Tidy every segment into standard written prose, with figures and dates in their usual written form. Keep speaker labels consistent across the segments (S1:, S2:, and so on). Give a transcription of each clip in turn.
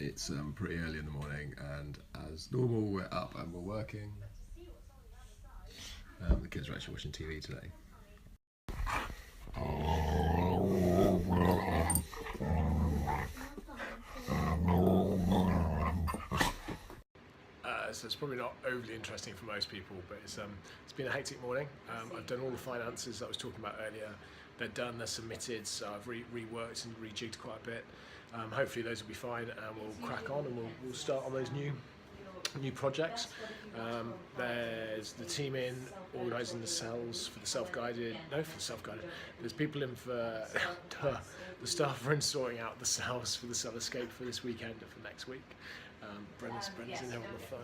S1: It's pretty early in the morning, and as normal, we're up and we're working. The kids are actually watching TV today. So it's probably not overly interesting for most people, but it's been a hectic morning. I've done all the finances that I was talking about earlier. They're done, they're submitted, so I've reworked and rejigged quite a bit. Hopefully those will be fine, and we'll crack on and we'll start on those new projects. There's the team in organising the cells for the self-guided. There's people in for the staff are in sorting out the cells for the cell escape for this weekend and for next week. Brenda's in there on the phone,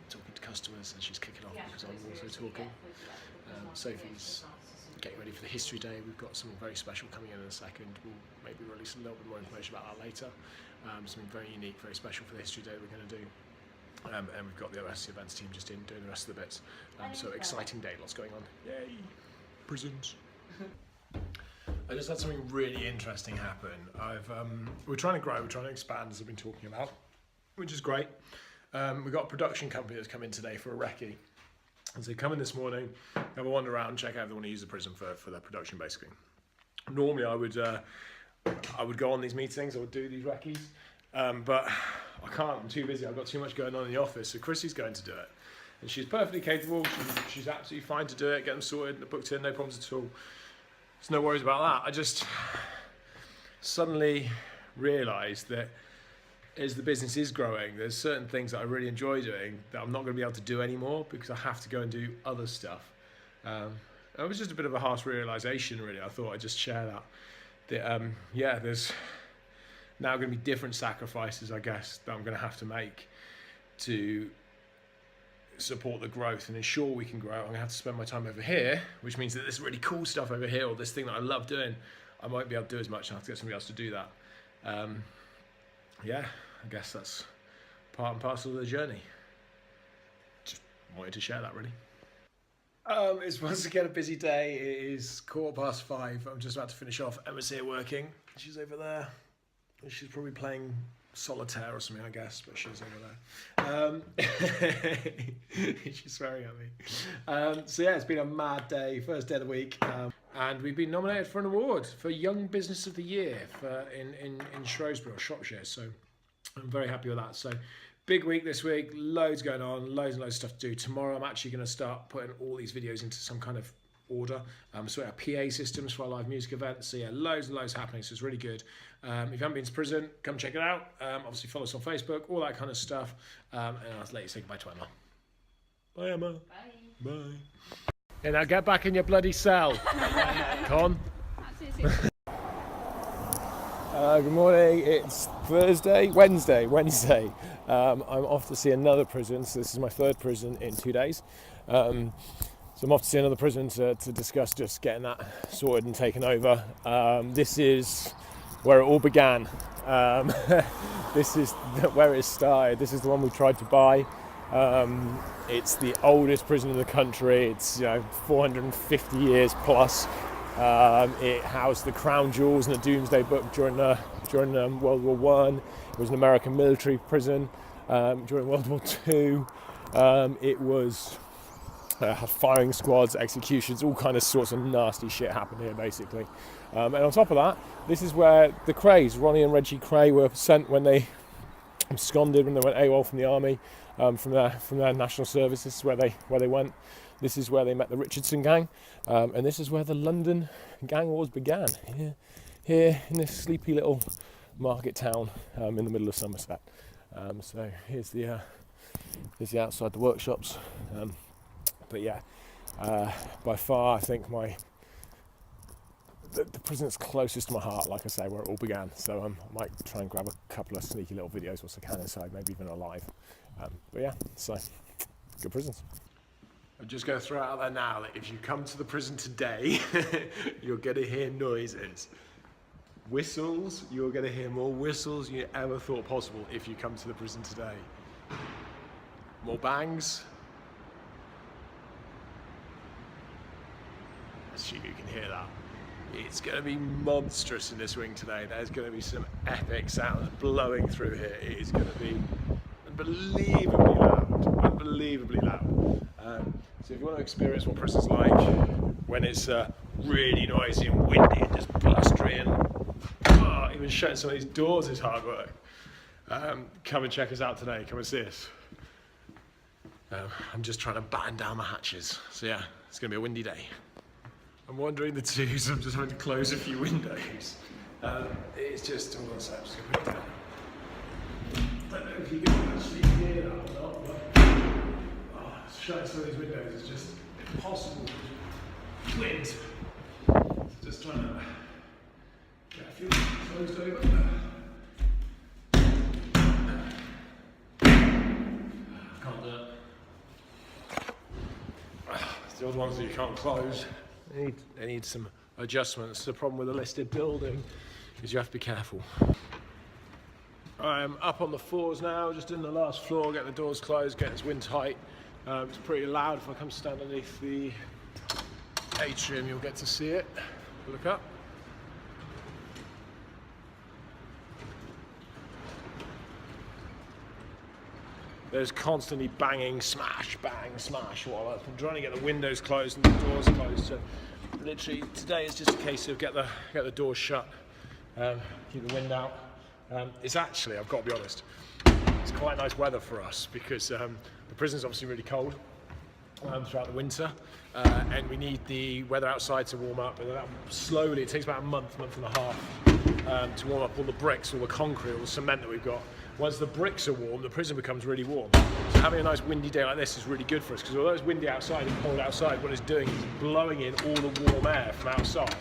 S1: talking to customers, and she's kicking off because I'm also talking. Sophie's getting ready for the history day. We've got something very special coming in a second. We'll maybe release a little bit more information about that later. Something very unique, very special for the history day we're going to do. And we've got the rest of the events team just in doing the rest of the bits. So exciting day, lots going on. Yay! Prisons. I just had something really interesting happen. We're trying to grow, we're trying to expand, as I've been talking about, which is great. We've got a production company that's come in today for a recce. And so they come in this morning, have a wander around, check out if they want to use the prison for their production, basically. Normally I would go on these meetings, I would do these recce's, but I can't, I'm too busy, I've got too much going on in the office, so Chrissy's going to do it. And she's perfectly capable, she's absolutely fine to do it, get them sorted, booked in, no problems at all. There's no worries about that. I just suddenly realised that as the business is growing, there's certain things that I really enjoy doing that I'm not going to be able to do anymore because I have to go and do other stuff. It was just a bit of a harsh realisation, really. I thought I'd just share that. There's now going to be different sacrifices, I guess, that I'm going to have to make to support the growth and ensure we can grow. I'm going to have to spend my time over here, which means that this really cool stuff over here, or this thing that I love doing, I won't be able to do as much, and I have to get somebody else to do that. I guess that's part and parcel of the journey. Just wanted to share that, really. It's once again a busy day. It is 5:15. I'm just about to finish off. Emma's here working. She's over there. She's probably playing solitaire or something, I guess, but she's over there. She's swearing at me. It's been a mad day, first day of the week, and we've been nominated for an award for Young Business of the Year in Shrewsbury, Shropshire, so I'm very happy with that. So big week this week, loads going on, loads and loads of stuff to do. Tomorrow I'm actually going to start putting all these videos into some kind of order. So our PA systems for our live music events. So yeah, loads and loads happening, so it's really good. If you haven't been to prison, come check it out. Obviously follow us on Facebook, all that kind of stuff. And I'll let you say goodbye to Emma. Bye, Emma. Bye. Bye. Yeah, now get back in your bloody cell. Con. Good morning, it's Wednesday. I'm off to see another prison, so this is my third prison in 2 days. So I'm off to see another prison to discuss just getting that sorted and taken over. This is where it all began. This is where it started. This is the one we tried to buy. It's the oldest prison in the country. It's 450 years plus. It housed the crown jewels in the Doomsday Book during World War One. It was an American military prison during World War Two. It was had firing squads, executions, all kind of sorts of nasty shit happened here, basically. And on top of that, this is where the Krays, Ronnie and Reggie Kray, were sent when they absconded, when they went AWOL from the army, from their national service. This is where they went. This is where they met the Richardson gang, and this is where the London gang wars began. Here in this sleepy little market town in the middle of Somerset. So here's the outside the workshops. By far, I think the prison that's closest to my heart, like I say, where it all began. So I might try and grab a couple of sneaky little videos once I can inside, maybe even alive. So good prisons. I'm just going to throw it out there now that if you come to the prison today, you're going to hear noises. Whistles, you're going to hear more whistles than you ever thought possible if you come to the prison today. More bangs. Assume you can hear that. It's going to be monstrous in this wing today. There's going to be some epic sounds blowing through here. It is going to be unbelievably loud, unbelievably loud. So if you want to experience what Bristol's like when it's really noisy and windy and just blustering, even shutting some of these doors is hard work. Come and check us out today. Come and see us. I'm just trying to batten down the hatches. So yeah, it's going to be a windy day. I'm wandering the twos. I'm just having to close a few windows. It's just all on set. I'm just going to put it down. I don't know if you can actually hear that or not, but shutting some of these windows is just impossible. Wind. So just trying to get a few closed over. Can't do it. It's the odd ones that you can't close. They need some adjustments. The problem with a listed building is you have to be careful. I'm up on the floors now, just in the last floor, getting the doors closed, getting this wind tight. It's pretty loud. If I come stand underneath the atrium, you'll get to see it. Look up. There's constantly banging, smash, bang, smash, while I'm trying to get the windows closed and the doors closed. So literally today is just a case of get the doors shut, keep the wind out. It's actually, I've got to be honest, it's quite nice weather for us because the prison's obviously really cold throughout the winter, and we need the weather outside to warm up. And that slowly, it takes about a month and a half to warm up all the bricks, all the concrete, all the cement that we've got. Once the bricks are warm, the prison becomes really warm. So having a nice windy day like this is really good for us because although it's windy outside and cold outside, what it's doing is blowing in all the warm air from outside.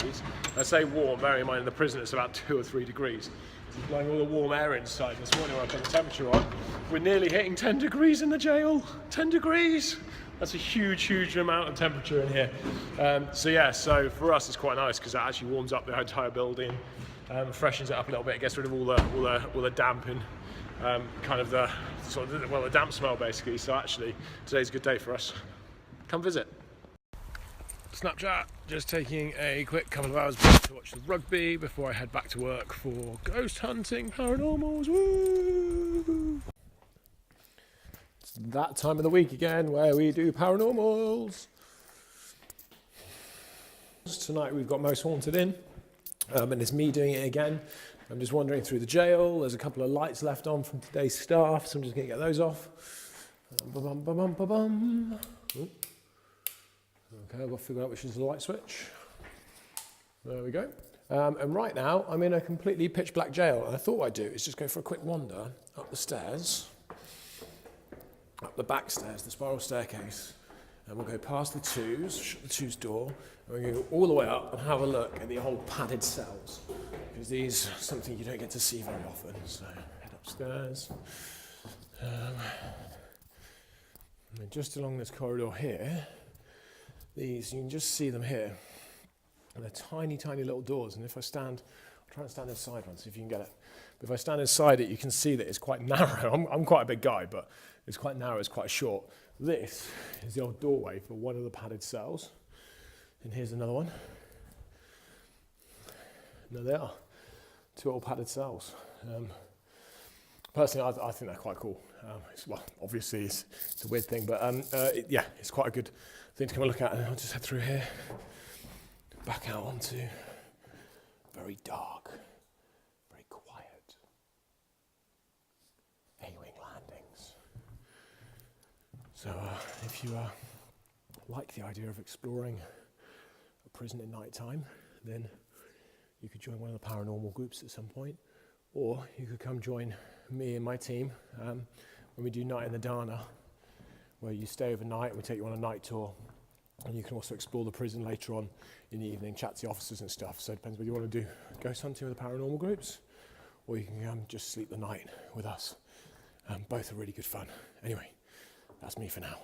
S1: I say warm, bearing in mind in the prison it's about 2 or 3 degrees. It's blowing all the warm air inside. This morning when I put the temperature on, we're nearly hitting 10 degrees in the jail. 10 degrees! That's a huge amount of temperature in here. So for us it's quite nice because that actually warms up the entire building, freshens it up a little bit, it gets rid of all the damp and kind of the the damp smell basically. So actually today's a good day for us. Come visit. Snapchat, just taking a quick couple of hours break to watch the rugby before I head back to work for ghost hunting paranormals. Woo! It's that time of the week again where we do paranormals. Tonight we've got Most Haunted in, and it's me doing it again. I'm just wandering through the jail. There's a couple of lights left on from today's staff, so I'm just going to get those off. Okay, I've got to figure out which is the light switch. There we go. And right now, I'm in a completely pitch black jail. And I thought what I'd do is just go for a quick wander up the stairs, up the back stairs, the spiral staircase. And we'll go past the twos, shut the twos door, and we'll go all the way up and have a look at the old padded cells. Because these are something you don't get to see very often. So head upstairs. And then just along this corridor here, these, you can just see them here. And they're tiny little doors. And if I stand, I'll try and stand inside one, see if you can get it. But if I stand inside it, you can see that it's quite narrow. I'm quite a big guy, but it's quite narrow, it's quite short. This is the old doorway for one of the padded cells. And here's another one. There they are. 2 old padded cells. Personally, I think they're quite cool. Obviously it's a weird thing, but yeah, it's quite a good thing to come and look at. And I'll just head through here, back out onto very dark, very quiet A-wing landings. So if you like the idea of exploring a prison at night time, then you could join one of the paranormal groups at some point, or you could come join me and my team when we do Night in the Dana, where you stay overnight and we take you on a night tour, and you can also explore the prison later on in the evening, chat to the officers and stuff. So it depends whether you want to do ghost hunting with the paranormal groups, or you can just sleep the night with us. Both are really good fun. Anyway, that's me for now.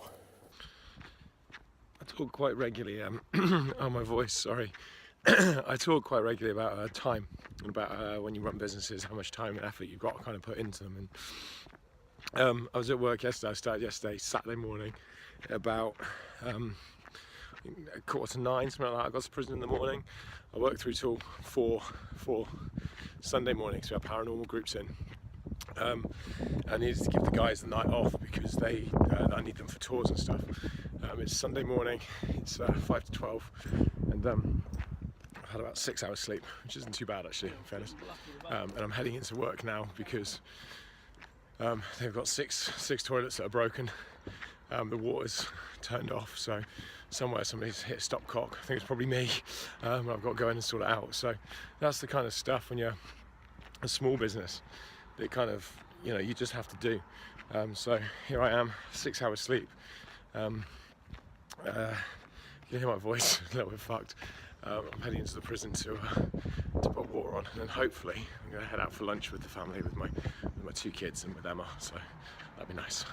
S1: I talk quite regularly, oh my voice, sorry. I talk quite regularly about time and about when you run businesses, how much time and effort you've got to kind of put into them. And I was at work yesterday. I started yesterday, Saturday morning, about 9:15, something like that. I got to prison in the morning. I worked through till 4 Sunday morning, so we had paranormal groups in. I needed to give the guys the night off because I need them for tours and stuff. It's Sunday morning, it's 5 to 12, and I've had about 6 hours sleep, which isn't too bad actually, in fairness. And I'm heading into work now because they've got six toilets that are broken. The water's turned off, so somewhere somebody's hit stopcock. I think it's probably me. I've got to go in and sort it out. So that's the kind of stuff when you're a small business that kind of, you just have to do. So here I am, 6 hours sleep. You can hear my voice a little bit fucked. I'm heading into the prison to put water on, and then hopefully I'm going to head out for lunch with the family, with my 2 kids and with Emma. So that'd be nice.